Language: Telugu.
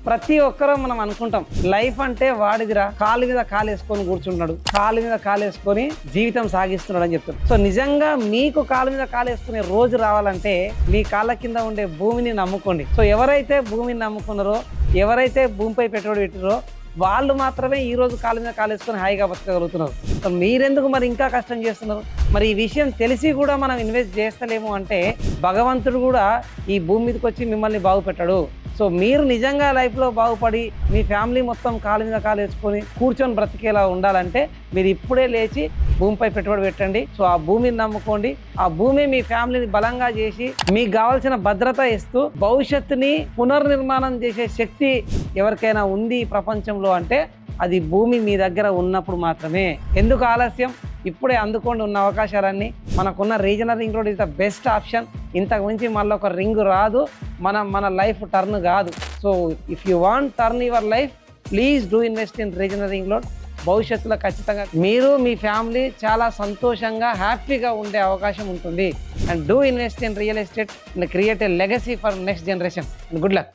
ప్రతి ఒక్కరూ మనం అనుకుంటాం లైఫ్ అంటే వాడిదిరా, కాలు మీద కాలు వేసుకొని కూర్చుంటున్నాడు, కాలు మీద కాలు వేసుకొని జీవితం సాగిస్తున్నాడు అని చెప్తారు. సో నిజంగా మీకు కాలు మీద కాలు వేసుకునే రోజు రావాలంటే మీ కాళ్ళ కింద ఉండే భూమిని నమ్ముకోండి. సో ఎవరైతే భూమిని నమ్ముకున్నారో, ఎవరైతే భూమిపై పెట్టుబడి పెట్టారో వాళ్ళు మాత్రమే ఈ రోజు కాలు మీద కాలు వేసుకొని హాయిగా బతకగలుగుతున్నారు. సో మీరెందుకు మరి ఇంకా కష్టం చేస్తున్నారు? మరి ఈ విషయం తెలిసి కూడా మనం ఇన్వెస్ట్ చేస్తలేము అంటే భగవంతుడు కూడా ఈ భూమి మీదకి వచ్చి మిమ్మల్ని బాగుపెట్టాడు. సో మీరు నిజంగా లైఫ్లో బాగుపడి మీ ఫ్యామిలీ మొత్తం కాలు మీద కాలు వేసుకొని కూర్చొని బ్రతికేలా ఉండాలంటే మీరు ఇప్పుడే లేచి భూమిపై పెట్టుబడి పెట్టండి. సో ఆ భూమిని నమ్ముకోండి. ఆ భూమి మీ ఫ్యామిలీని బలంగా చేసి మీకు కావాల్సిన భద్రత ఇస్తూ భవిష్యత్తుని పునర్నిర్మాణం చేసే శక్తి ఎవరికైనా ఉంది ఈ ప్రపంచంలో అంటే అది భూమి మీ దగ్గర ఉన్నప్పుడు మాత్రమే. ఎందుకు ఆలస్యం? ఇప్పుడే అందుకోండి ఉన్న అవకాశాలన్నీ. మనకున్న regional ring road is the best option. ఇంతకు మించి మళ్ళీ ఒక రింగ్ రాదు. మన లైఫ్ టర్న్ కాదు. So if you want turn your life please do invest in regional ring road. భవిష్యత్తులో ఖచ్చితంగా మీరు మీ ఫ్యామిలీ చాలా సంతోషంగా హ్యాపీగా ఉండే అవకాశం ఉంటుంది. And do invest in real estate and create a legacy for next generation. And good luck.